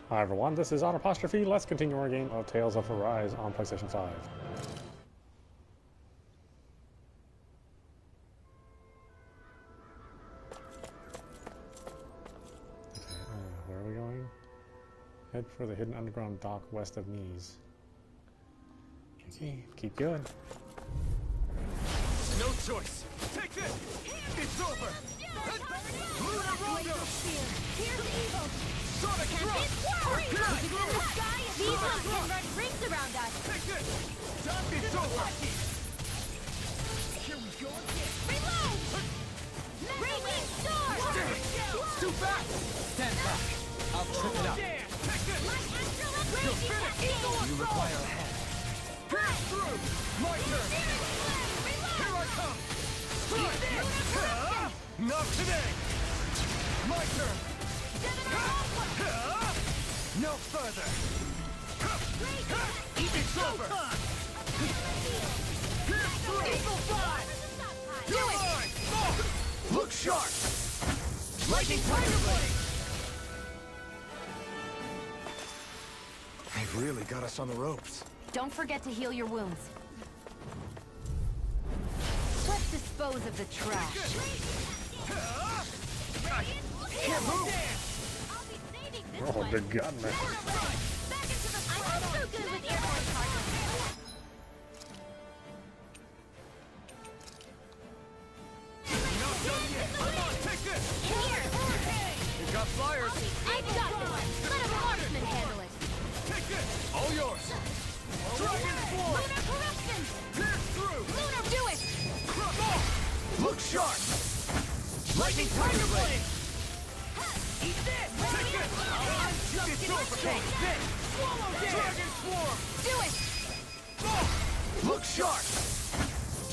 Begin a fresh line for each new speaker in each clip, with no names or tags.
Hi everyone, this is audap. Let's continue our game of Tales of Arise on PlayStation 5. Where are we going? Head for the hidden underground dock west of Nice. Okay, keep going.
No choice! Take this! It's over!
Here's evil!
Sonic drop!
Looking in the sky, these can run rings around us!
Take this! It's over!
Here we go again! Reload! Raging sword!
It's too fast!
Stand back. I'll trip it up.
Take this!
My astral raging cascade!
You require a hand.
Pass through! My turn! Here I come! Strike! Not today! My turn! No further! It's over! Pierce through! You're mine! Look sharp! Lightning Tiger Blade! They've really got us on the ropes.
Don't forget to heal your wounds. Let's dispose of the trash.
Can't move!
Oh, the gun, man.
I'm not so good with airborne targets.
Not done yet! Come on, take this!
Here!
You got flyers!
I've got this! Let a marksman handle it!
Take this! All yours! Dragon Form!
Lunar corruption!
Pierce through!
Lunar, do it!
Look sharp! Lightning Tiger Blade!
Eat this!
Take this! It's over! Take this! Swallow this! Dragon Swarm!
Do it!
Look sharp!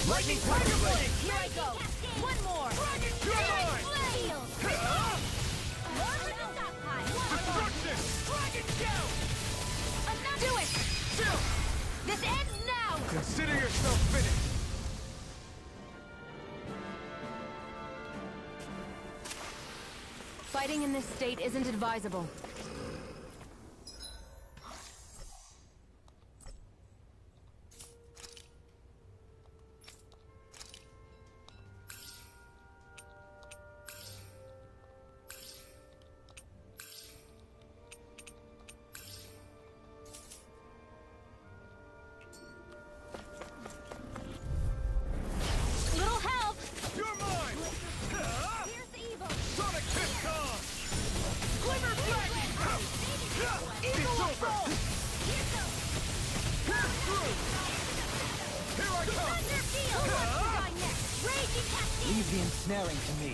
Lightning Tiger Blade!
Here I go! One more!
Dragon Shield! Destruction! Dragon Shout!
Do it!
Chill!
This ends now!
Consider yourself finished!
Fighting in this state isn't advisable. Little help!
You're mine!
Here's the evil!
Sonic Pip-Con! Glimmer Dragon! It's over! Pierce through! Here I come!
Thunder field! Die next! Raging cascade!
Leave the ensnaring to me.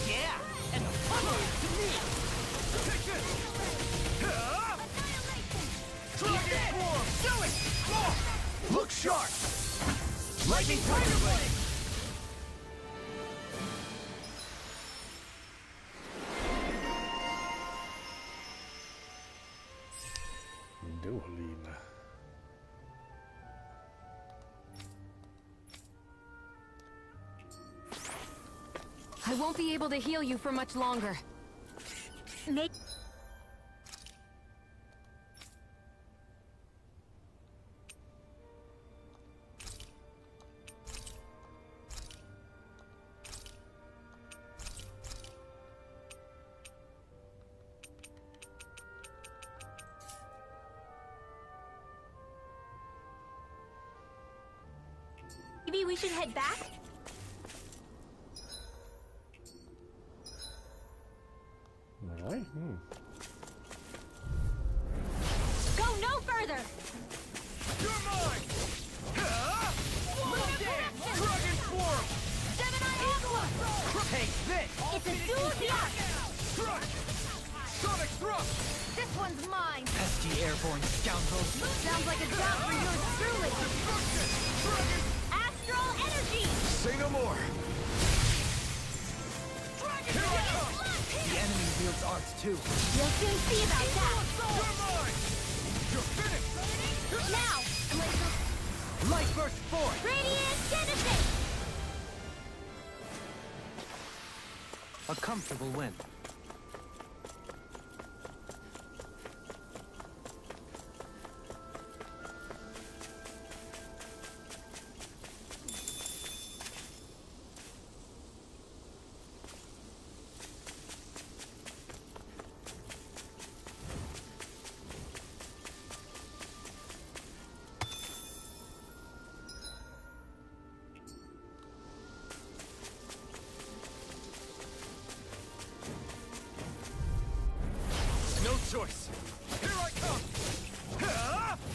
Yeah! And the pummeling to me!
Take this!
Annihilation!
Dragon Form! Do it! Look sharp! Lightning Tiger Blade!
Dueling.
I won't be able to heal you for much longer. Make... Maybe we should head back?
Really?
Go no further!
You're mine! Dragon Swarm!
Gemini Aqua!
Take this!
It's a dual attack!
Crush! Sonic Thrust!
This one's mine!
Pesky airborne scoundrels.
Sounds like a job for yours truly!
Destruction! Dragon!
Astral energy!
Say no more! Here I come!
The enemy wields arts too.
You'll soon see about that!
You're mine! You're finished!
Now! Laser
Light burst forth.
Radiant Genesis!
A comfortable win.
choice. Here I come.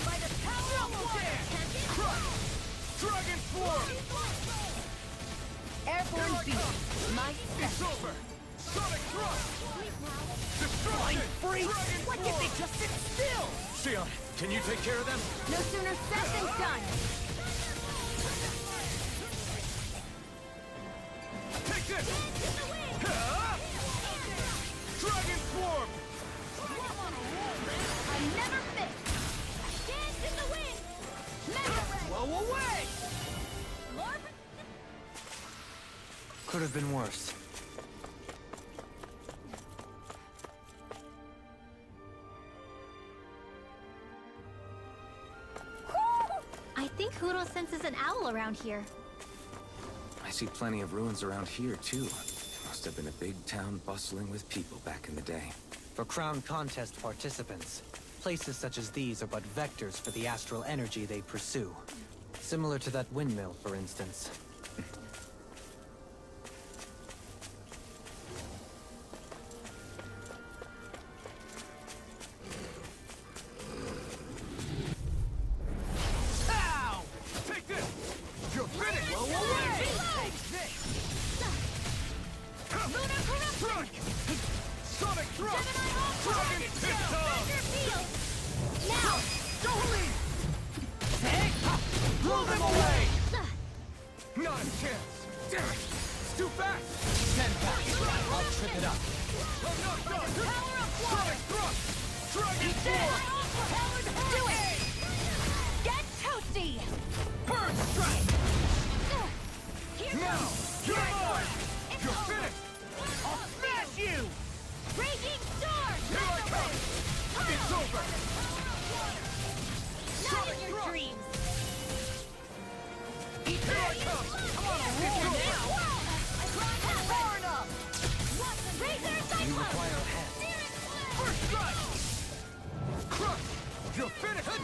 By the power of water!
Crush! Dragon form!
Airborne beast! My
It's over! Sonic thrust!
Flying
Destruction!
freaks!
Dragon
Why can't they
form!
just sit still?
Xion, can you take care of them?
No sooner said than done!
Take this! Dragon form!
I never miss! Dance in the wind! Mega ray!
Blow away!
Lord?
Could have been worse.
I think Huro senses an owl around here.
I see plenty of ruins around here, too. It must have been a big town bustling with people back in the day.
For crown contest participants, places such as these are but vectors for the astral energy they pursue. Similar to that windmill, for instance.
Ow! Take this! You're finished!
Blow away!
Take this!
Lunar corruption!
Truck! Sonic thrust!
Gemini Ultra!
Dragon pistol!
Thunder field! Now!
Don't leave! Blow them away! Not a chance! It's too fast!
Stand back. I'll trip it up.
I'm not done!
Power of water!
Sonic thrust! Dragon form!
Do it! Get toasty!
Bird strike!
Here
Now!
goes!
You're
Dragon
mine!
It's
You're
over.
finished!
I'll smash you! Raging sword!
Here I come! It's over!
Not
Sonic
in your
thrust!
dreams!
Here I come!
Come on,
It's over!
Far enough! Razor
You
cyclone!
require a hand.
First strike! Crush! You're finished!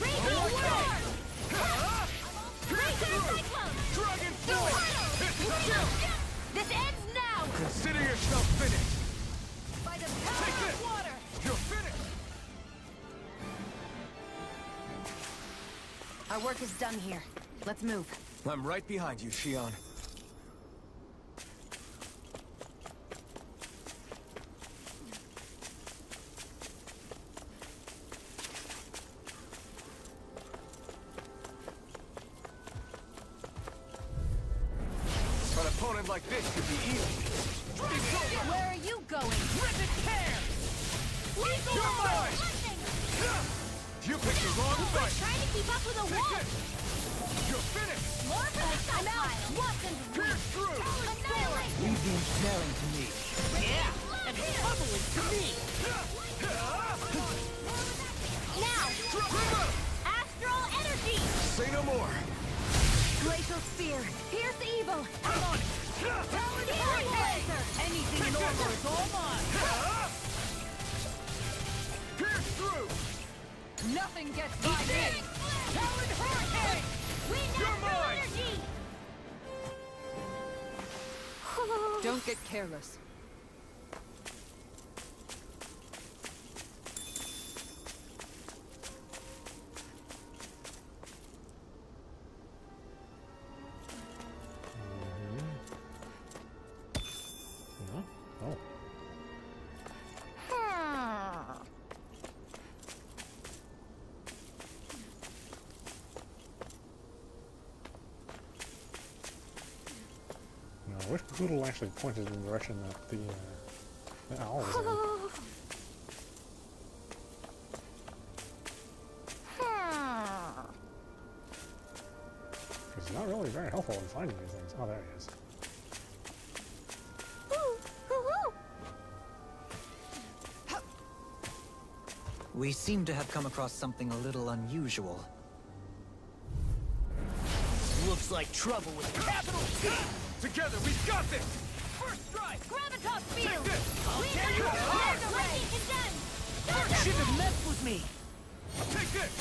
Razor sword! Razor
Through!
cyclone!
Dragon form! It's time!
This ends now!
Consider yourself finished!
By the
Take
power
this!
of water!
You're finished!
Our work is done here. Let's move.
I'm right behind you, Xion. An opponent like this could be easy.
Where are you going?
Rip it tear!
Lethal
You're mine!
lightning!
You picked the wrong fight!
Trying to keep up with a
Take
wolf!
this! You're finished!
More for the I'm out! Once and
Pierce through!
annihilate!
Leave the ensnaring to me.
Yeah! And bubbling to me! Now! Astral energy!
Say no more!
Glacial spear! Pierce evil! I'm on it! Healing laser! Anything normal is all mine!
Pierce through!
Nothing gets by me! Talon hurricane! Wind
You're
astral
mine!
energy!
Don't get careless.
No? Oh. No, I wish Poodle actually pointed in the direction that the owl was in. Because it's not really very helpful in finding these things. Oh, there he is.
We seem to have come across something a little unusual.
Looks like trouble with a capital T! Together, we've got this! First strike!
Gravitas
Take
field!
this!
Wind
tear you
astral
apart!
laser lightning condemned!
Shouldn't have messed with me!
Take this!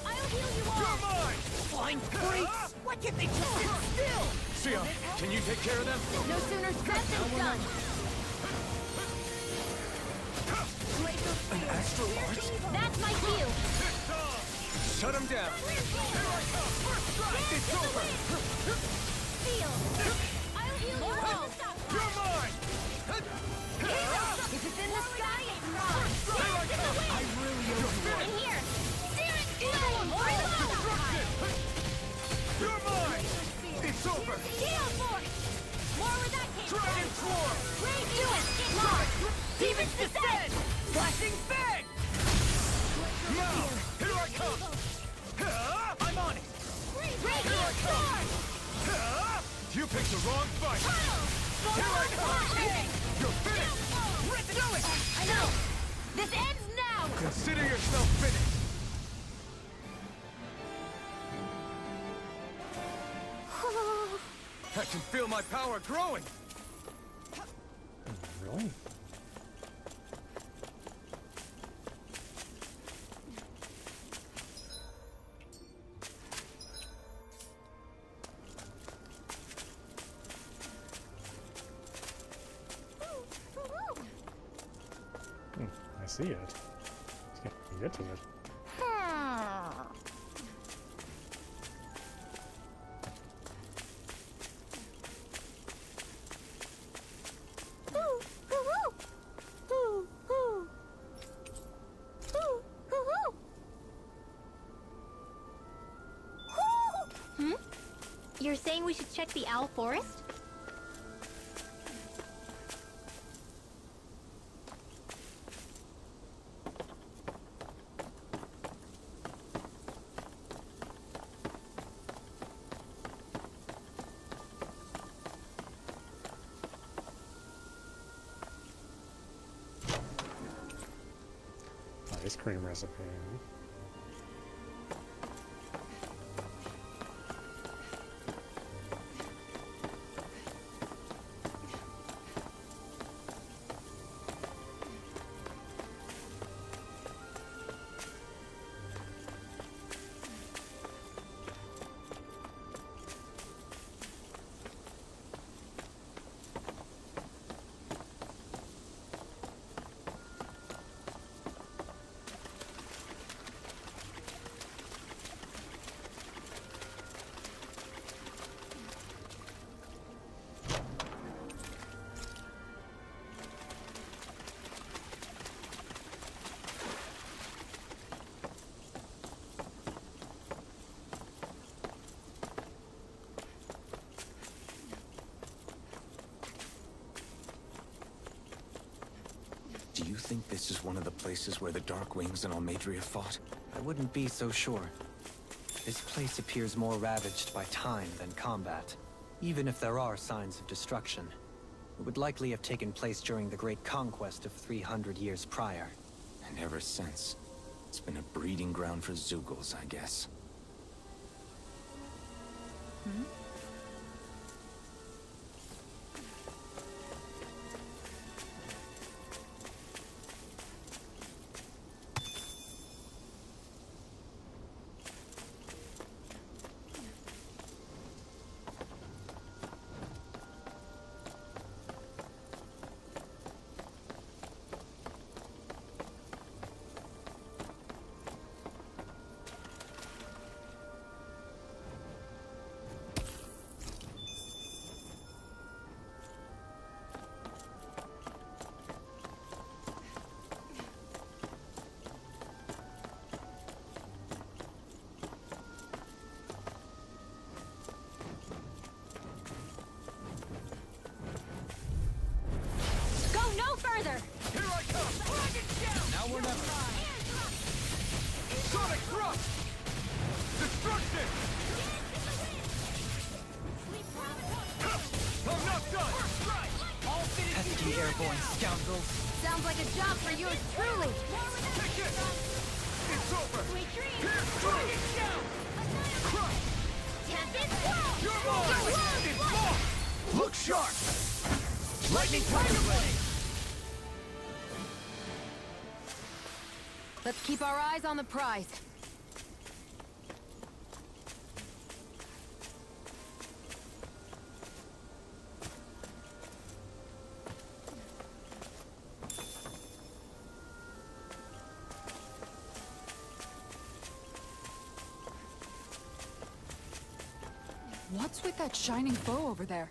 I'll heal you all!
You're mine!
Flying freaks! Why can't they just sit still?
Xion, can you take care of them?
No sooner said than done! Glacial spear.
astral
Here's
arch?
the evil. That's my shield.
Shut him down.
It's over. Seal. I'll heal you all.
You're mine!
If it's in the sky, it's wrong. Dance in the wind.
I really owe you one.
In here. Steer it slow.
Destruction! You're mine! It's over!
Gale force. More where that came from.
Dragon swarm!
Do it. Lock. Demons descend.
Flashing fang! Now, here I come! I'm on it!
Radiant sword.
You picked the wrong fight! Here I come! You're finished!
Do it. I know. This ends now.
Consider yourself finished! I can feel my power growing!
Really? I see it. Let's get to it.
You're saying we should check the owl forest?
Ice cream recipe.
Do you think this is one of the places where the Dark Wings and Almadria fought?
I wouldn't be so sure. This place appears more ravaged by time than combat. Even if there are signs of destruction, it would likely have taken place during the Great Conquest of 300 years prior.
And ever since, it's been a breeding ground for Zeugles, I guess.
Go no further.
Here I come! Now we're never... Sonic thrust! Destruction! I'm not done!
Pesky airborne scoundrels!
Sounds like a job for yours truly.
Take it! It's over!
Sweet dreams.
Here's Dragon down! Crush!
Tempest Wall.
You're mine! It's locked! Look sharp! Lightning Tiger Blade!
Let's keep our eyes on the prize. What's with that shining foe over there?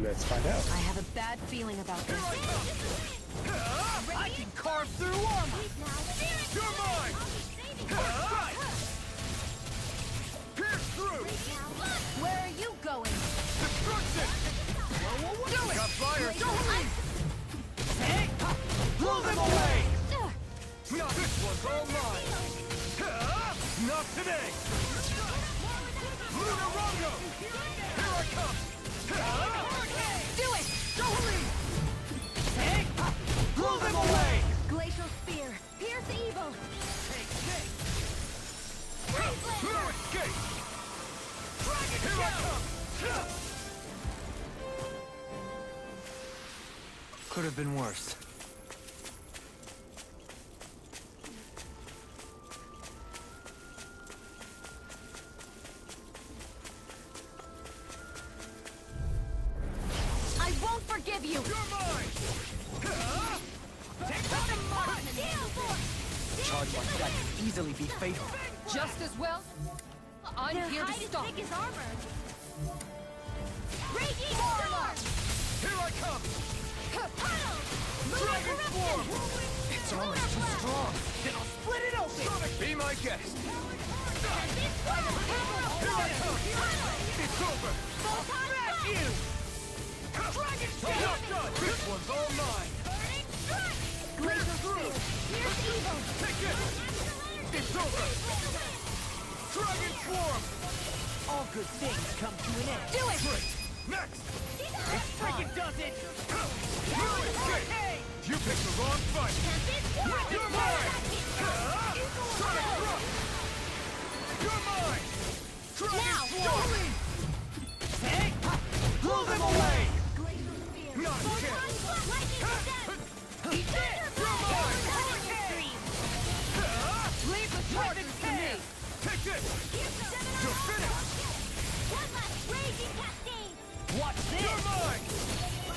Let's find out.
I have a bad feeling about this.
I can carve through armor! You're mine! Pierce through!
Where are you going?
Destruction! Do it! Got fire! Hey! Blow them away! Not this one's all mine! Not today! Lunar Rongo! Here I come!
Do it!
Hey! Blow them away!
Glacial spear, pierce evil.
No escape! Here I come!
Could have been worse.
I won't forgive you.
You're mine!
Take out the mud.
Charge like that can easily be fatal.
Just as well. I'm here to stop.
His armor. Raging storm.
Here I come!
Puddle.
Dragon form!
Its armor's too strong.
Then I'll split it open! Sonic, be my guest! Here I come! It's over! Smash you! Dragon strike! Not done! This one's all mine!
Glacial spear, pierce evil.
Take it! It's over! Dragon swarm!
All good things come to an end.
Do it.
Great! Next!
This freaking does it!
No escape! You picked the wrong fight! You're mine! Sonic thrust! You're mine! Dragon swarm!
Hey!
Blow them away!
Glacial spear.
Not a chance!
Eat this!
You're mine!
Leave the target to me!
Take this! You're finished!
One last raging cascade.
Watch
You're
this!
mine!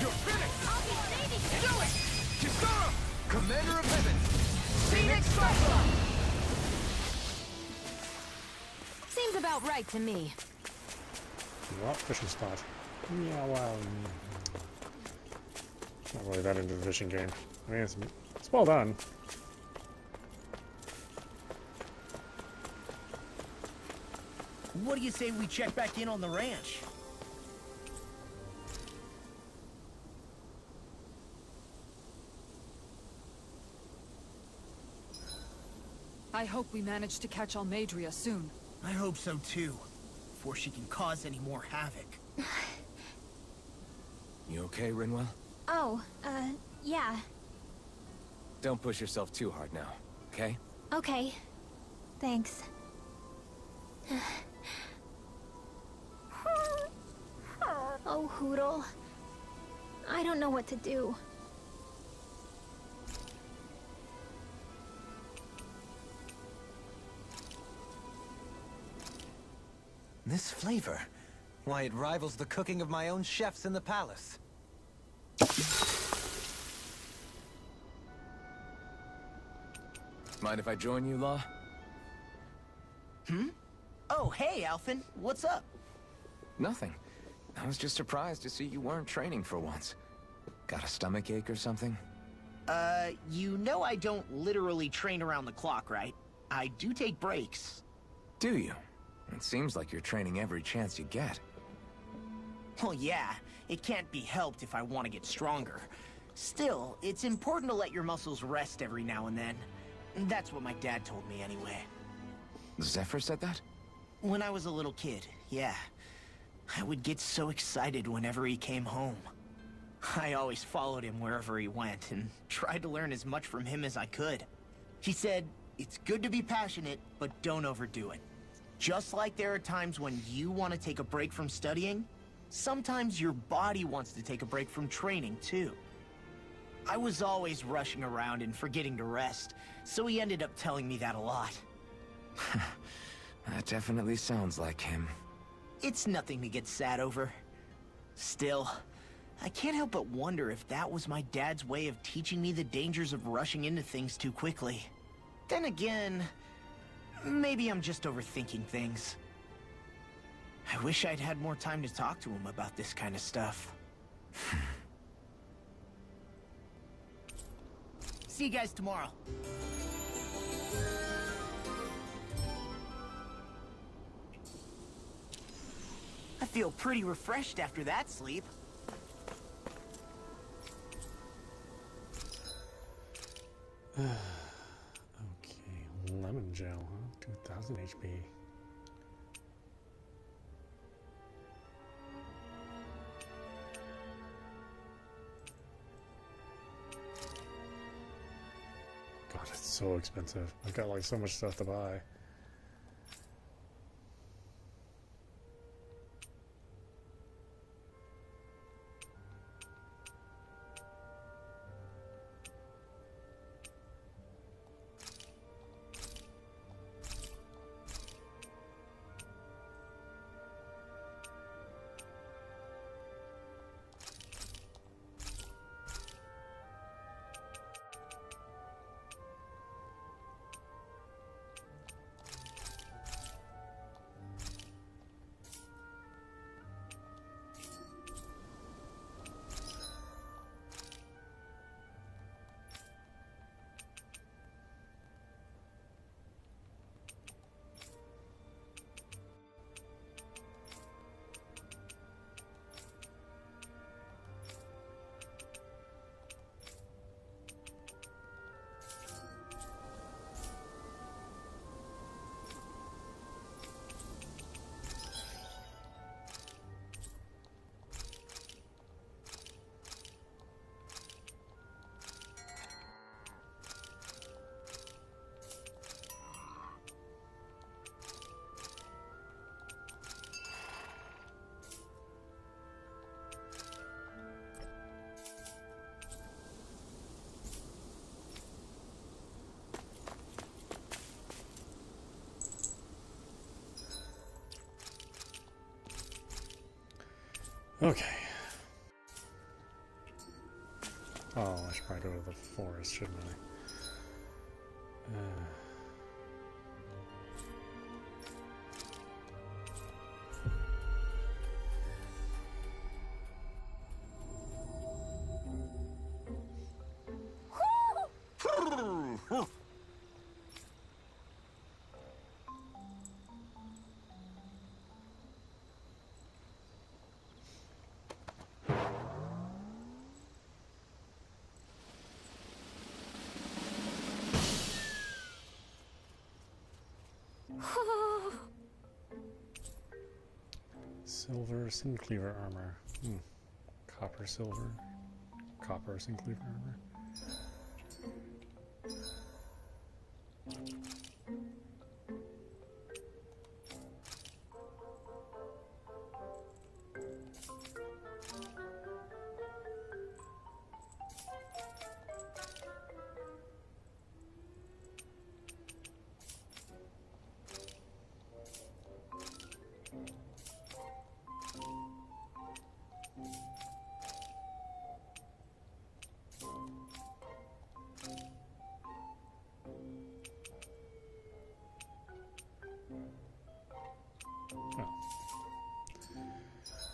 You're finished!
I'll be saving you.
Do it! Kisara! Commander of Heaven!
Phoenix Striker.
Seems about right to me.
Well, fishing spot. Yeah, well, not really that into the fishing game. I mean, it's well done.
What do you say we check back in on the ranch?
I hope we manage to catch Almadria soon.
I hope so too, before she can cause any more havoc.
You okay, Rinwell?
Oh, yeah.
Don't push yourself too hard now, okay?
Okay. Thanks. Oh, Hoodle. I don't know what to do.
This flavor. Why, it rivals the cooking of my own chefs in the palace.
Mind if I join you, Law?
Oh, hey, Alphen. What's up?
Nothing. I was just surprised to see you weren't training for once. Got a stomachache or something?
You know I don't literally train around the clock, right? I do take breaks.
Do you? It seems like you're training every chance you get.
Well, yeah. It can't be helped if I want to get stronger. Still, it's important to let your muscles rest every now and then. That's what my dad told me anyway.
Zephyr said that?
When I was a little kid, yeah. I would get so excited whenever he came home. I always followed him wherever he went and tried to learn as much from him as I could. He said, it's good to be passionate, but don't overdo it. Just like there are times when you want to take a break from studying, sometimes your body wants to take a break from training too. I was always rushing around and forgetting to rest, so he ended up telling me that a lot.
That definitely sounds like him.
It's nothing to get sad over. Still, I can't help but wonder if that was my dad's way of teaching me the dangers of rushing into things too quickly. Then again, Maybe I'm just overthinking things. I wish I'd had more time to talk to him about this kind of stuff. See you guys tomorrow. I feel pretty refreshed after that sleep.
Okay, lemon gel, huh? 2000 HP. God, it's so expensive. I've got like so much stuff to buy. Okay. Oh, I should probably go to the forest, shouldn't I? Silver Sincleaver armor. Copper silver. Copper Sincleaver armor.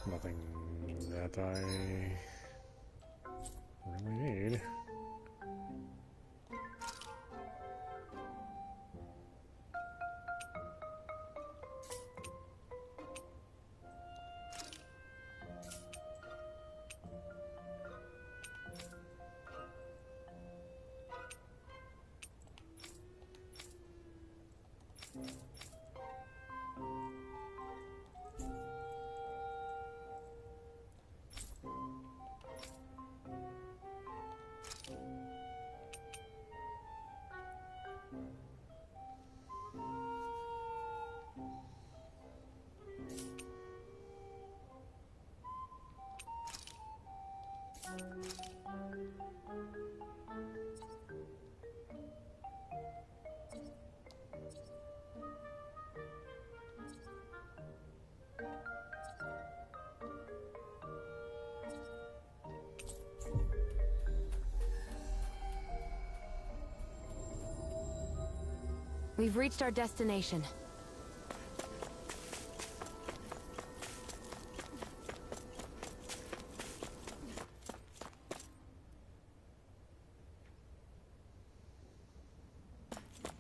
Nothing that I really need.
We've reached our destination.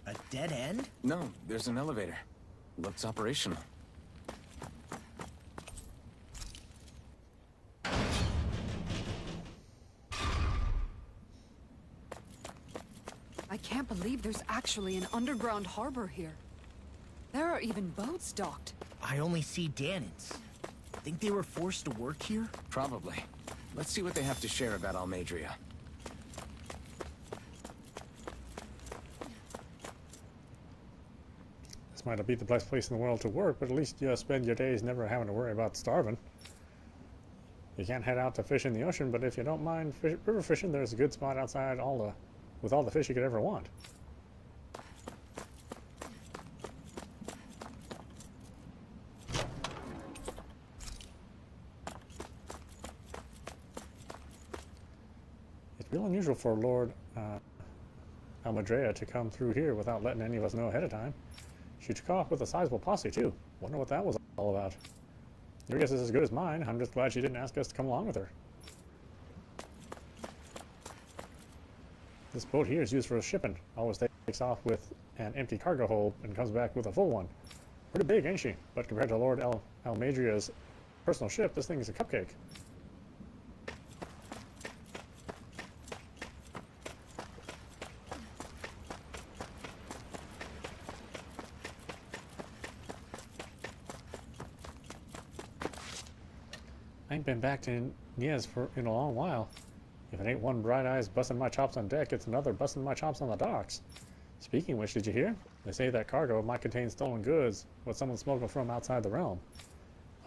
A dead end?
No, there's an elevator. Looks operational.
I can't believe there's actually an underground harbor here. There are even boats docked.
I only see Danans. Think they were forced to work here?
Probably. Let's see what they have to share about Almadria.
This might not be the best place in the world to work, but at least you spend your days never having to worry about starving. You can't head out to fish in the ocean, but if you don't mind river fishing, there's a good spot outside with all the fish you could ever want. It's real unusual for Lord Almadrea to come through here without letting any of us know ahead of time. She took off with a sizable posse, too. Wonder what that was all about. Your guess is as good as mine. I'm just glad she didn't ask us to come along with her. This boat here is used for shipping. Always takes off with an empty cargo hold and comes back with a full one. Pretty big, ain't she? But compared to Lord Almadria's personal ship, this thing is a cupcake. I ain't been back to Nias in a long while. If it ain't one bright eyes busting my chops on deck, it's another busting my chops on the docks. Speaking of which, did you hear? They say that cargo might contain stolen goods, what someone's smoking from outside the realm.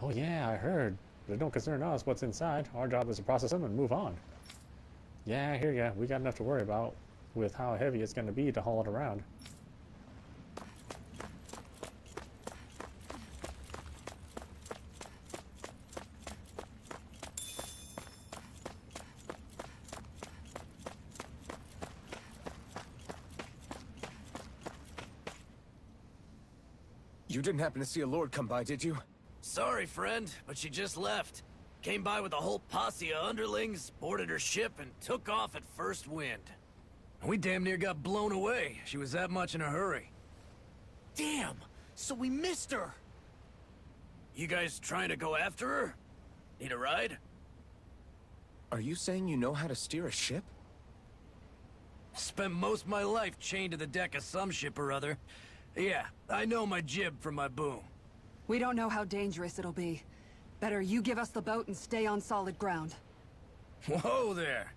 Oh yeah, I heard. But it don't concern us what's inside. Our job is to process them and move on. Yeah, I hear ya. We got enough to worry about with how heavy it's going to be to haul it around.
You didn't happen to see a lord come by, did you?
Sorry, friend, but she just left. Came by with a whole posse of underlings, boarded her ship, and took off at first wind. We damn near got blown away. She was that much in a hurry.
Damn! So we missed her!
You guys trying to go after her? Need a ride?
Are you saying you know how to steer a ship?
Spent most of my life chained to the deck of some ship or other. Yeah, I know my jib from my boom.
We don't know how dangerous it'll be. Better you give us the boat and stay on solid ground.
Whoa there!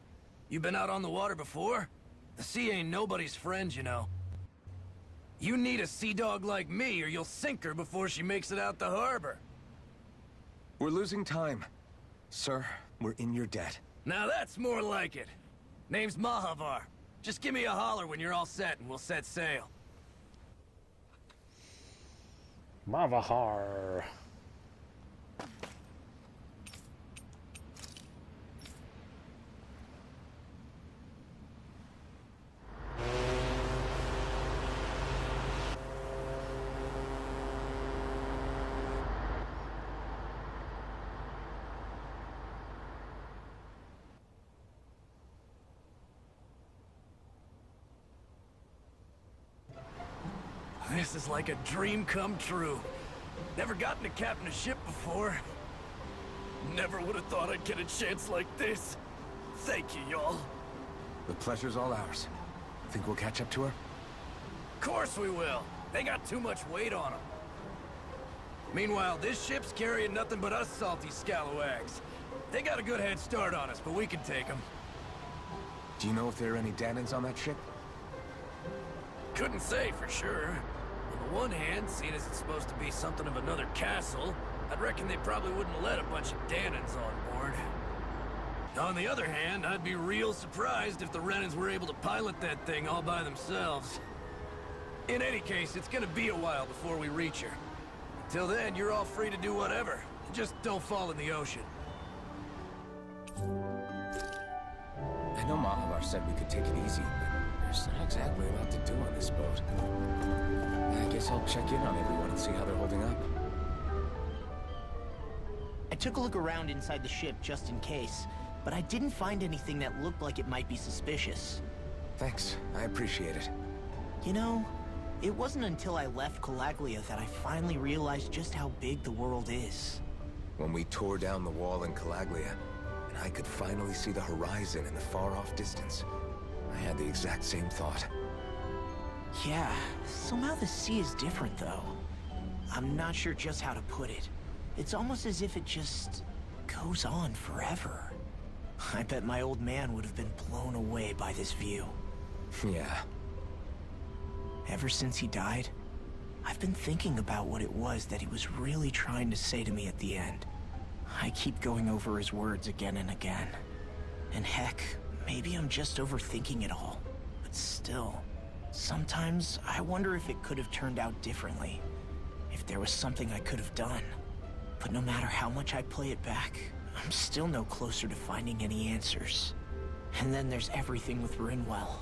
You been out on the water before? The sea ain't nobody's friend, you know. You need a sea dog like me, or you'll sink her before she makes it out the harbor.
We're losing time. Sir, we're in your debt.
Now that's more like it. Name's Mahavar. Just give me a holler when you're all set and we'll set sail.
Mavahar.
This is like a dream come true. Never gotten to captain a ship before. Never would have thought I'd get a chance like this. Thank you, y'all.
The pleasure's all ours. Think we'll catch up to her?
Course we will. They got too much weight on them. Meanwhile, this ship's carrying nothing but us salty scalawags. They got a good head start on us, but we can take them.
Do you know if there are any Danans on that ship?
Couldn't say for sure. On the one hand, seeing as it's supposed to be something of another castle, I'd reckon they probably wouldn't let a bunch of Danans on board. On the other hand, I'd be real surprised if the Renans were able to pilot that thing all by themselves. In any case, it's gonna be a while before we reach her. Till then, you're all free to do whatever. Just don't fall in the ocean.
I know Mahavar said we could take it easy, but There's not exactly a lot to do on this boat. I guess I'll check in on everyone and see how they're holding up.
I took a look around inside the ship just in case, but I didn't find anything that looked like it might be suspicious.
Thanks, I appreciate it.
You know, it wasn't until I left Calaglia that I finally realized just how big the world is.
When we tore down the wall in Calaglia, and I could finally see the horizon in the far-off distance, I had the exact same thought.
Yeah, somehow the sea is different though. I'm not sure just how to put it. It's almost as if it just goes on forever. I bet my old man would have been blown away by this view.
Yeah.
Ever since he died, I've been thinking about what it was that he was really trying to say to me at the end. I keep going over his words again and again. And heck, maybe I'm just overthinking it all. But still, sometimes I wonder if it could have turned out differently. If there was something I could have done. But no matter how much I play it back, I'm still no closer to finding any answers. And then there's everything with Rinwell.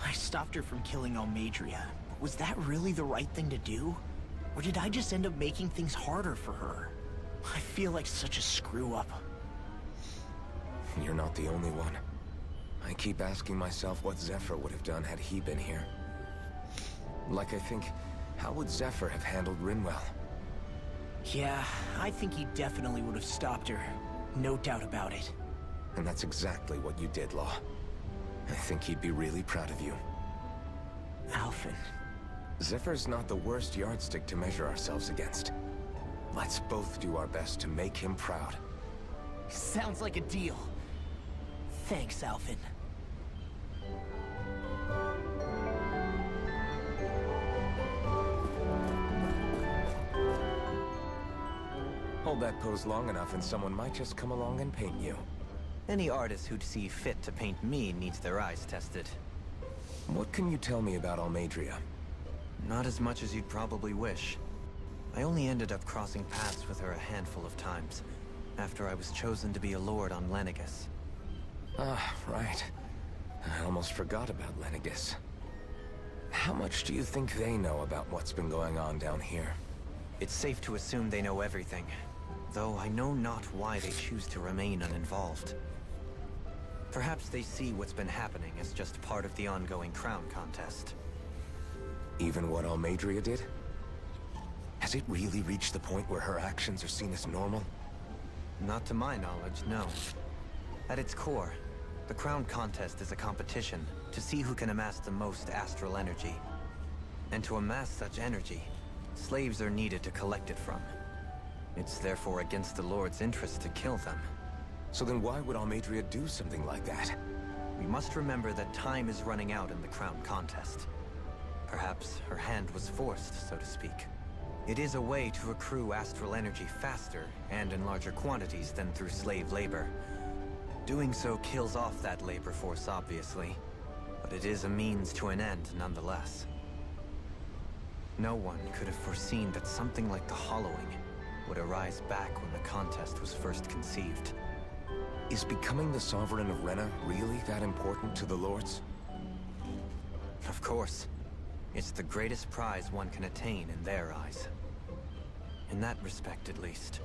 I stopped her from killing Almadria, but was that really the right thing to do? Or did I just end up making things harder for her? I feel like such a screw-up.
You're not the only one. I keep asking myself what Zephyr would have done had he been here. Like I think, how would Zephyr have handled Rinwell?
Yeah, I think he definitely would have stopped her. No doubt about it.
And that's exactly what you did, Law. I think he'd be really proud of you.
Alphen.
Zephyr's not the worst yardstick to measure ourselves against. Let's both do our best to make him proud.
Sounds like a deal. Thanks, Alphen.
Hold that pose long enough and someone might just come along and paint you.
Any artist who'd see fit to paint me needs their eyes tested.
What can you tell me about Almadria?
Not as much as you'd probably wish. I only ended up crossing paths with her a handful of times, after I was chosen to be a lord on Lenegus.
Ah, right. I almost forgot about Lenegus. How much do you think they know about what's been going on down here?
It's safe to assume they know everything, though I know not why they choose to remain uninvolved. Perhaps they see what's been happening as just part of the ongoing crown contest.
Even what Almadria did? Has it really reached the point where her actions are seen as normal?
Not to my knowledge, no. At its core, the crown contest is a competition to see who can amass the most astral energy. And to amass such energy, slaves are needed to collect it from. It's therefore against the Lord's interest to kill them.
So then why would Almadria do something like that?
We must remember that time is running out in the crown contest. Perhaps her hand was forced, so to speak. It is a way to accrue astral energy faster and in larger quantities than through slave labor. Doing so kills off that labor force, obviously, but it is a means to an end nonetheless. No one could have foreseen that something like the Hollowing would arise back when the contest was first conceived.
Is becoming the Sovereign of Rena really that important to the Lords?
Of course. It's the greatest prize one can attain in their eyes. In that respect, at least,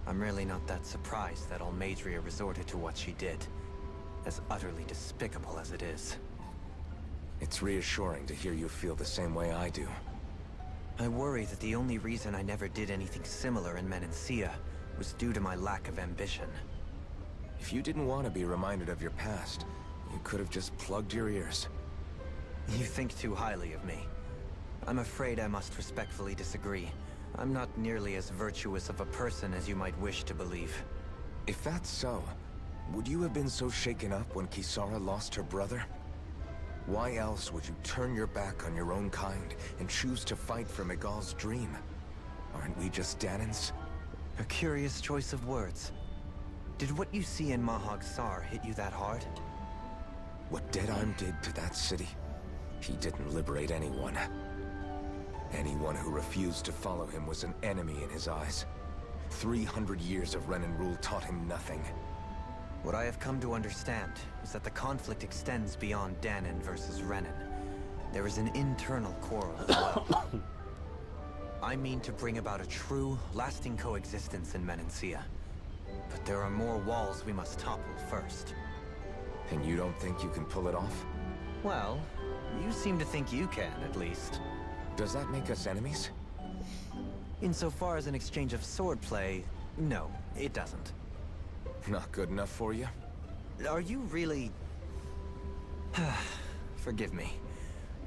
I'm really not that surprised that Almadria resorted to what she did, as utterly despicable as it is.
It's reassuring to hear you feel the same way I do.
I worry that the only reason I never did anything similar in Menancia was due to my lack of ambition.
If you didn't want to be reminded of your past, you could have just plugged your ears.
You think too highly of me. I'm afraid I must respectfully disagree. I'm not nearly as virtuous of a person as you might wish to believe.
If that's so, would you have been so shaken up when Kisara lost her brother? Why else would you turn your back on your own kind and choose to fight for Miguel's dream? Aren't we just Danans?
A curious choice of words. Did what you see in Mahag Sar hit you that hard?
What Deadarm did to that city, he didn't liberate anyone. Anyone who refused to follow him was an enemy in his eyes. 300 years of Renan rule taught him nothing.
What I have come to understand is that the conflict extends beyond Danan versus Renan, there is an internal quarrel as well. I mean to bring about a true, lasting coexistence in Menancia. But there are more walls we must topple first.
And you don't think you can pull it off?
Well, you seem to think you can, at least.
Does that make us enemies?
Insofar as an exchange of swordplay, no, it doesn't.
Not good enough for you?
Are you really... Forgive me.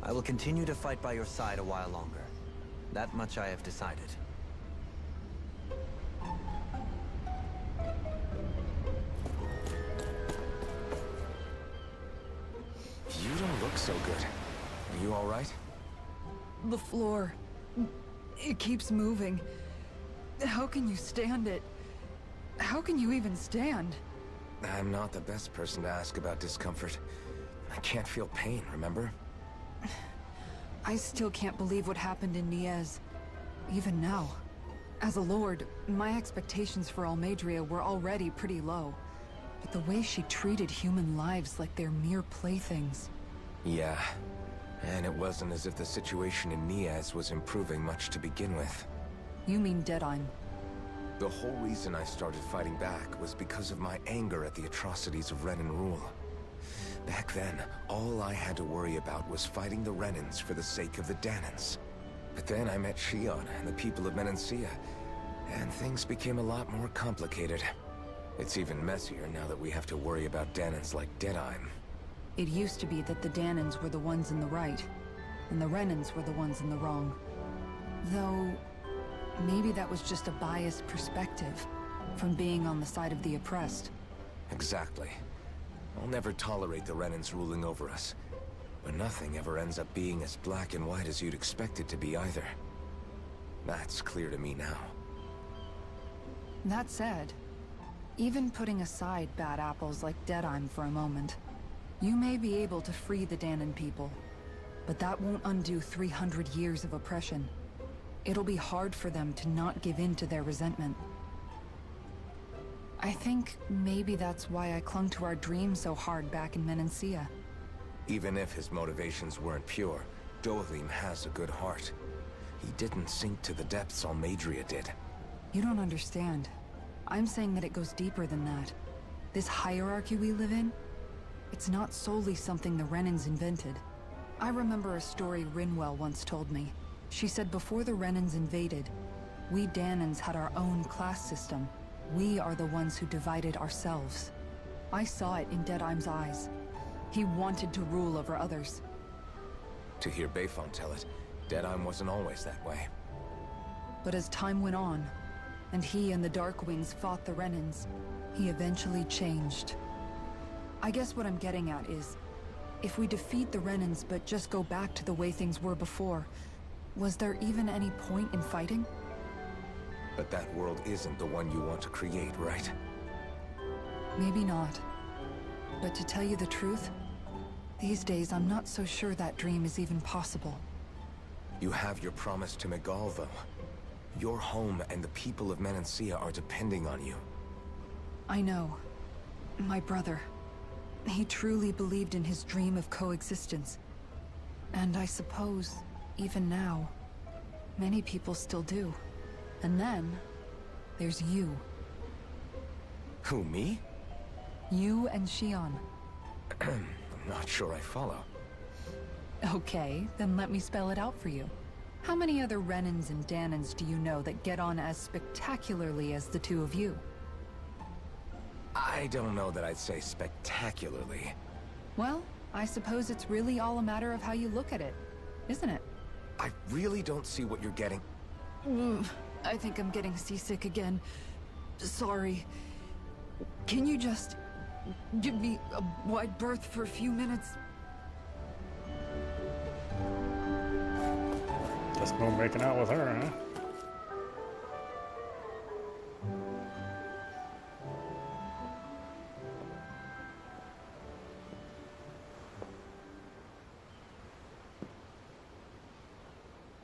I will continue to fight by your side a while longer. That much I have decided.
You don't look so good. Are you all right?
The floor. It keeps moving. How can you stand it? How can you even stand?
I'm not the best person to ask about discomfort. I can't feel pain, remember?
I still can't believe what happened in Niez. Even now. As a lord, my expectations for Almadria were already pretty low. But the way she treated human lives like they're mere playthings.
Yeah. And it wasn't as if the situation in Niez was improving much to begin with.
You mean Deadheim?
The whole reason I started fighting back was because of my anger at the atrocities of Renan rule. Back then, all I had to worry about was fighting the Renans for the sake of the Danans. But then I met Shion and the people of Menancia, and things became a lot more complicated. It's even messier now that we have to worry about Danans like Deadheim.
It used to be that the Danans were the ones in the right, and the Renans were the ones in the wrong. Though, maybe that was just a biased perspective, from being on the side of the oppressed.
Exactly. I'll never tolerate the Renans ruling over us. But nothing ever ends up being as black and white as you'd expect it to be either. That's clear to me now.
That said, even putting aside bad apples like Deadheim for a moment, you may be able to free the Danan people, but that won't undo 300 years of oppression. It'll be hard for them to not give in to their resentment. I think maybe that's why I clung to our dream so hard back in Menancia.
Even if his motivations weren't pure, Dohalim has a good heart. He didn't sink to the depths Almadria did.
You don't understand. I'm saying that it goes deeper than that. This hierarchy we live in, it's not solely something the Renans invented. I remember a story Rinwell once told me. She said before the Renans invaded, we Danans had our own class system. We are the ones who divided ourselves. I saw it in Deadheim's eyes. He wanted to rule over others.
To hear Bayfon tell it, Deadheim wasn't always that way.
But as time went on, and he and the Darkwings fought the Renans, he eventually changed. I guess what I'm getting at is, if we defeat the Renans but just go back to the way things were before, was there even any point in fighting?
But that world isn't the one you want to create, right?
Maybe not. But to tell you the truth, these days I'm not so sure that dream is even possible.
You have your promise to Megal, though. Your home and the people of Menancia are depending on you.
I know. My brother. He truly believed in his dream of coexistence. And I suppose, even now, many people still do. And then, there's you.
Who, me?
You and Shion.
I'm not sure I follow.
Okay, then let me spell it out for you. How many other Renans and Danans do you know that get on as spectacularly as the two of you?
I don't know that I'd say spectacularly.
Well, I suppose it's really all a matter of how you look at it, isn't it?
I really don't see what you're getting.
I think I'm getting seasick again. Sorry. Can you just give me a wide berth for a few minutes?
Just no making out with her, huh?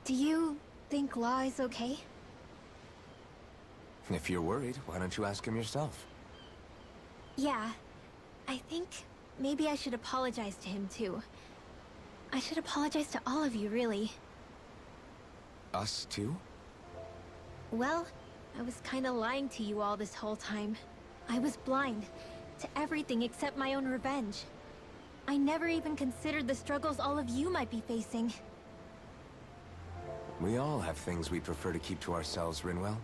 Do you think Law is okay?
If you're worried, why don't you ask him yourself?
Yeah. I think maybe I should apologize to him too. I should apologize to all of you, really.
Us too?
Well, I was kinda lying to you all this whole time. I was blind to everything except my own revenge. I never even considered the struggles all of you might be facing.
We all have things we'd prefer to keep to ourselves, Rinwell.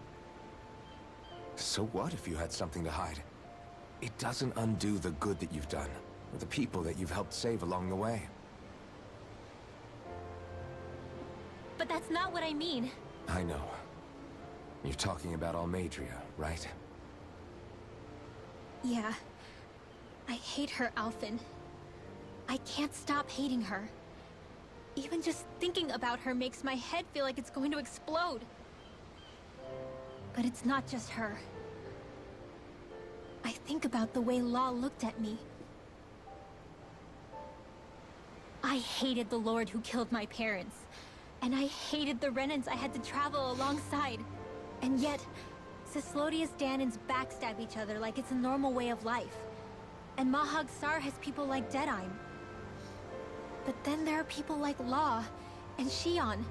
So what if you had something to hide? It doesn't undo the good that you've done, or the people that you've helped save along the way.
But that's not what I mean.
I know. You're talking about Almadria, right?
Yeah. I hate her, Alphen. I can't stop hating her. Even just thinking about her makes my head feel like it's going to explode. But it's not just her. I think about the way Law looked at me. I hated the Lord who killed my parents. And I hated the Renans I had to travel alongside. And yet, Cyslodia's Danans backstab each other like it's a normal way of life. And Mahag Sar has people like Deadeye. But then there are people like Law and Shion.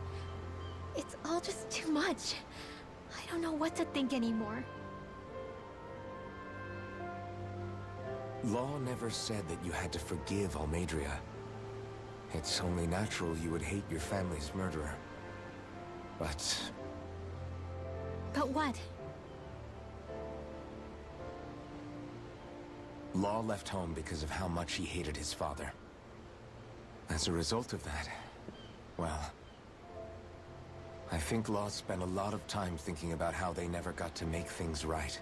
It's all just too much. I don't know what to think anymore.
Law never said that you had to forgive Almadria. It's only natural you would hate your family's murderer. But
what?
Law left home because of how much he hated his father. As a result of that, well, I think Law spent a lot of time thinking about how they never got to make things right.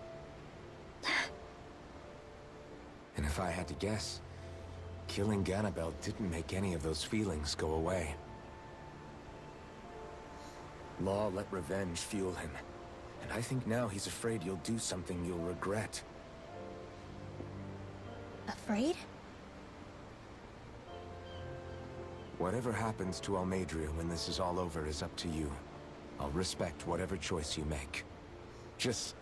And if I had to guess, killing Ganabel didn't make any of those feelings go away. Law let revenge fuel him, and I think now he's afraid you'll do something you'll regret.
Afraid?
Whatever happens to Almadria when this is all over is up to you. I'll respect whatever choice you make. Just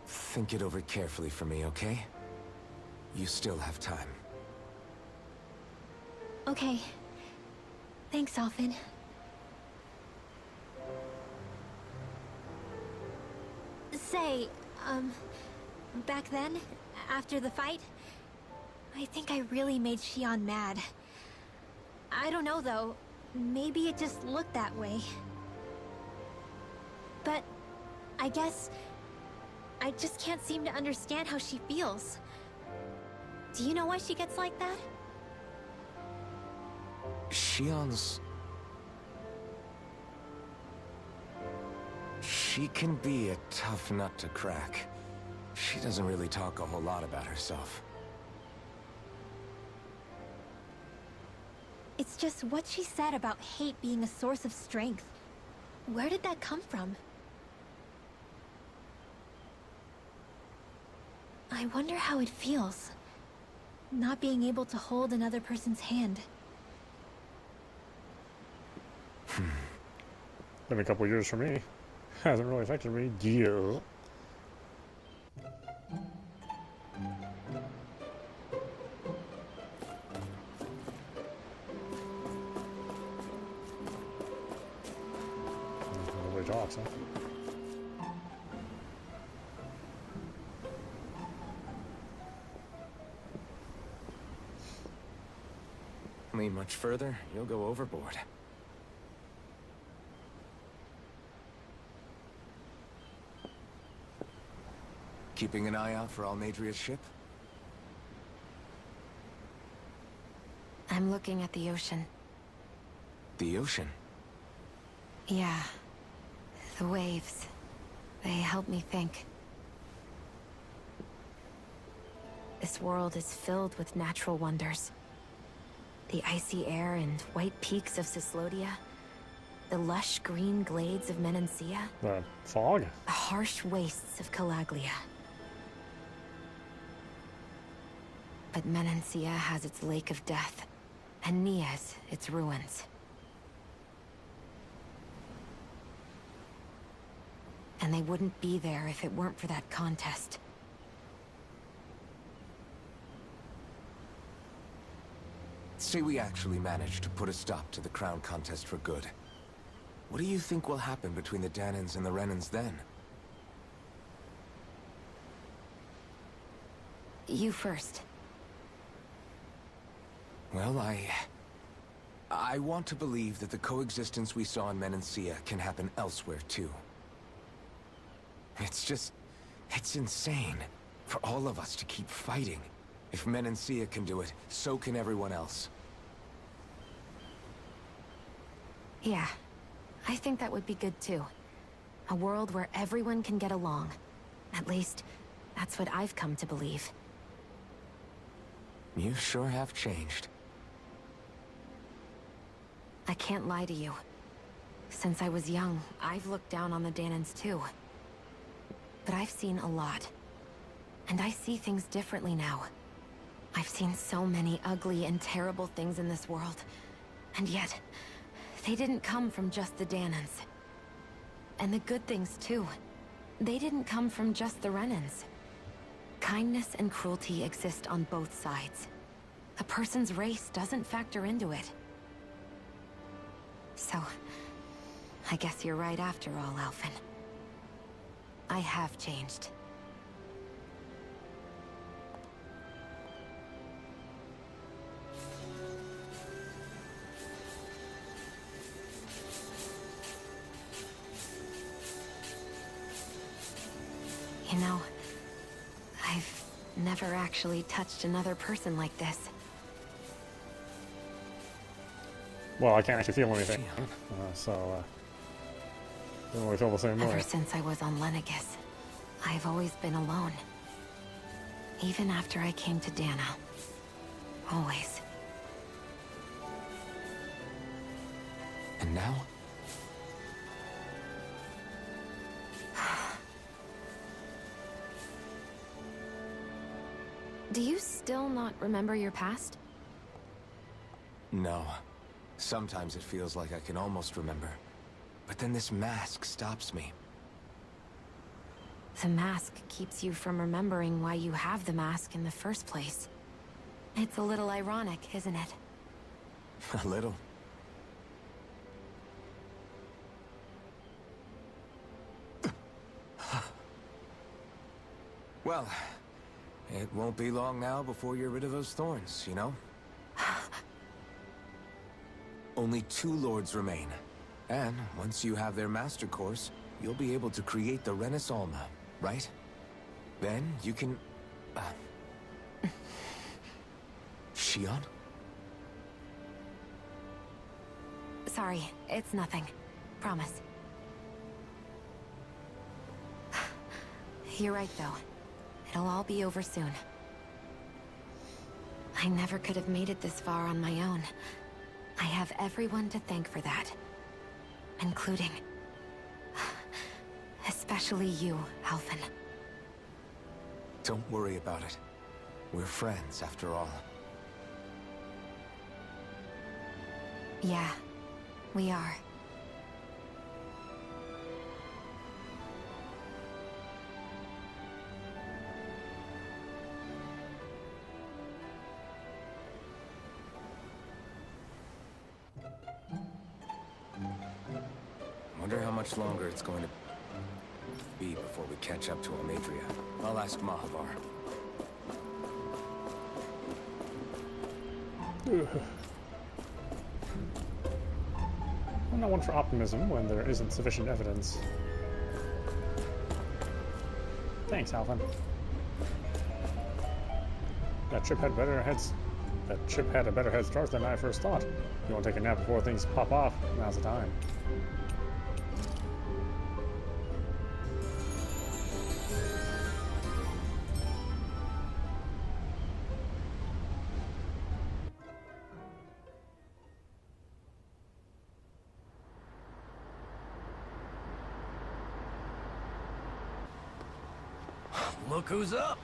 think it over carefully for me, okay? You still have time.
Okay. Thanks, Alphen. Say, back then, after the fight, I think I really made Shion mad. I don't know, though. Maybe it just looked that way. But I guess I just can't seem to understand how she feels. Do you know why she gets like that?
Shion's... She can be a tough nut to crack. She doesn't really talk a whole lot about herself.
It's just what she said about hate being a source of strength. Where did that come from? I wonder how it feels, not being able to hold another person's hand.
Been a couple years for me. Hasn't really affected me. Yeah. Nobody talks, huh?
Lean much further, you'll go overboard. Keeping an eye out for Almadria's ship?
I'm looking at the ocean.
The ocean?
Yeah. The waves. They help me think. This world is filled with natural wonders. The icy air and white peaks of Cyslodia. The lush green glades of Menancia.
The fog?
The harsh wastes of Calaglia. But Menancia has its Lake of Death, and Niaz its ruins. And they wouldn't be there if it weren't for that contest.
say we actually manage to put a stop to the crown contest for good. What do you think will happen between the Danans and the Renans then?
You first.
Well, I want to believe that the coexistence we saw in Menancia can happen elsewhere, too. It's insane for all of us to keep fighting. If Menancia can do it, so can everyone else.
Yeah, I think that would be good too. A world where everyone can get along. At least, that's what I've come to believe.
You sure have changed.
I can't lie to you. Since I was young, I've looked down on the Danans too. But I've seen a lot. And I see things differently now. I've seen so many ugly and terrible things in this world. And yet, they didn't come from just the Danans. And the good things too. They didn't come from just the Renans. Kindness and cruelty exist on both sides. A person's race doesn't factor into it. So, I guess you're right after all, Alphen. I have changed. You know, I've never actually touched another person like this.
Well, I can't actually feel anything, don't really feel the same way.
Ever since I was on Lenegis, I've always been alone. Even after I came to Dana. Always.
And now?
Do you still not remember your past?
No. Sometimes it feels like I can almost remember. But then this mask stops me.
The mask keeps you from remembering why you have the mask in the first place. It's a little ironic, isn't it?
A little. Well, it won't be long now before you're rid of those thorns, you know? Only 2 lords remain. And once you have their master course, you'll be able to create the Renis Alma, right? Then you can... Shion?
Sorry, it's nothing. Promise. You're right, though. It'll all be over soon. I never could have made it this far on my own. I have everyone to thank for that. Including... especially you, Alphen.
Don't worry about it. We're friends, after all.
Yeah, we are.
Wonder how much longer it's going to be before we catch up to Amadria. I'll ask Mahavar.
I'm not one for optimism when there isn't sufficient evidence. Thanks, Alphen. That trip had a better head start than I first thought. You want to take a nap before things pop off? Now's the time.
Look who's up!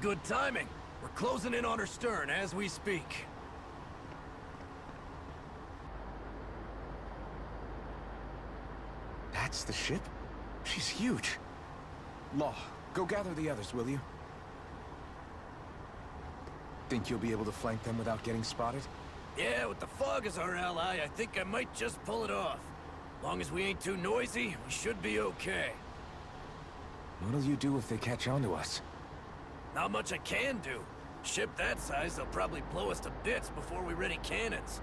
Good timing. We're closing in on her stern as we speak.
That's the ship? She's huge. Law, go gather the others, will you? Think you'll be able to flank them without getting spotted?
Yeah, with the fog as our ally, I think I might just pull it off. Long as we ain't too noisy, we should be okay.
What'll you do if they catch on to us?
Not much I can do. Ship that size, they'll probably blow us to bits before we ready cannons.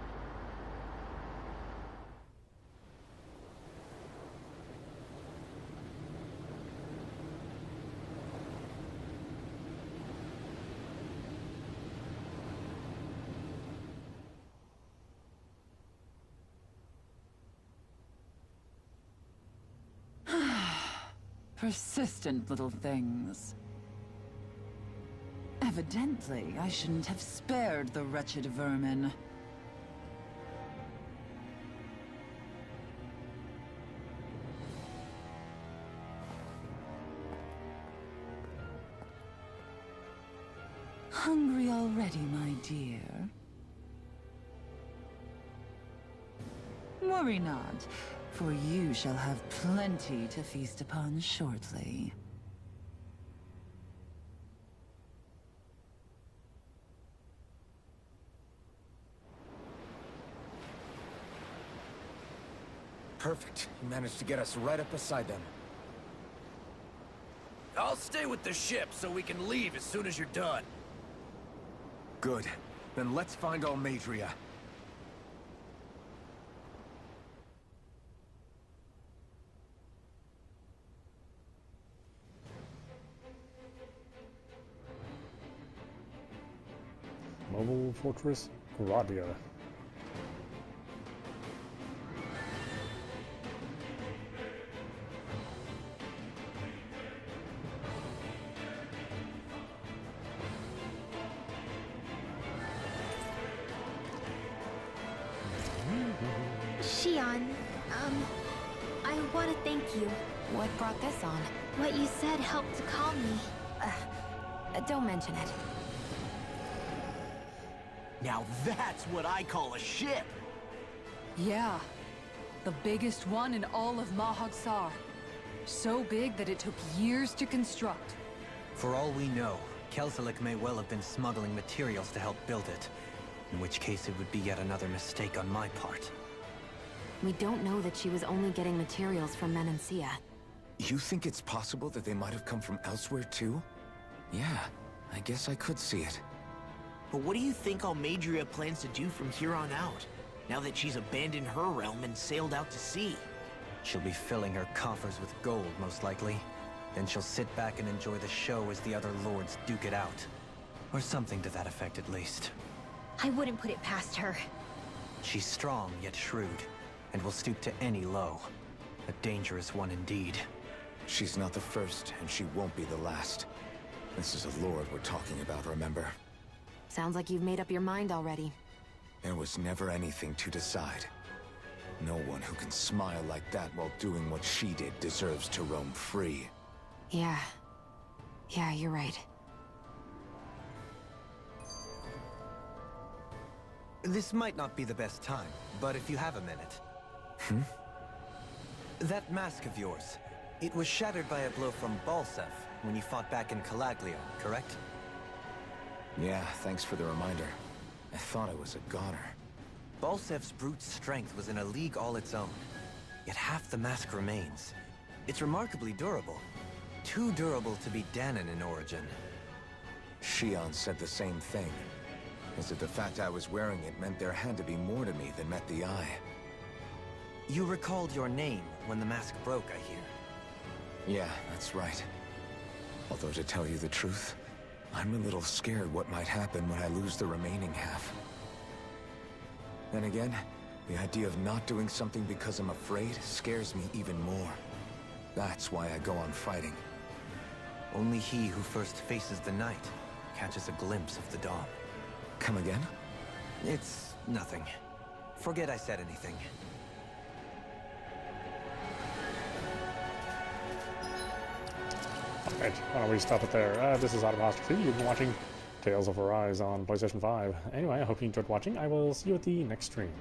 Persistent little things. Evidently, I shouldn't have spared the wretched vermin. Hungry already, my dear? Worry not, for you shall have plenty to feast upon shortly.
Perfect. You managed to get us right up beside them.
I'll stay with the ship so we can leave as soon as you're done.
Good. Then let's find Almadria.
Mobile Fortress Gradia.
Shion, I want to thank you.
What brought this on?
What you said helped to calm me.
Don't mention it.
Now that's what I call a ship!
Yeah. The biggest one in all of Mahag-Sar. So big that it took years to construct.
For all we know, Kelzelik may well have been smuggling materials to help build it. In which case it would be yet another mistake on my part.
We don't know that she was only getting materials from Menancia.
You think it's possible that they might have come from elsewhere too? Yeah, I guess I could see it.
But what do you think Almadria plans to do from here on out, now that she's abandoned her realm and sailed out to sea?
She'll be filling her coffers with gold, most likely. Then she'll sit back and enjoy the show as the other lords duke it out. Or something to that effect, at least.
I wouldn't put it past her.
She's strong, yet shrewd, and will stoop to any low. A dangerous one indeed.
She's not the first, and she won't be the last. This is a lord we're talking about, remember?
Sounds like you've made up your mind already.
There was never anything to decide. No one who can smile like that while doing what she did deserves to roam free.
Yeah, you're right.
This might not be the best time, but if you have a minute. That mask of yours, it was shattered by a blow from Balsef when you fought back in Calaglion, correct?
Yeah, thanks for the reminder. I thought I was a goner.
Balsef's brute strength was in a league all its own. Yet half the mask remains. It's remarkably durable. Too durable to be Danon in origin.
Shion said the same thing. As if the fact I was wearing it meant there had to be more to me than met the eye.
You recalled your name when the mask broke, I hear.
Yeah, that's right. Although to tell you the truth, I'm a little scared what might happen when I lose the remaining half. Then again, the idea of not doing something because I'm afraid scares me even more. That's why I go on fighting.
Only he who first faces the night catches a glimpse of the dawn.
Come again?
It's nothing. Forget I said anything.
Alright, why don't we stop it there? This is audap. You've been watching Tales of Arise on PlayStation 5. Anyway, I hope you enjoyed watching. I will see you at the next stream.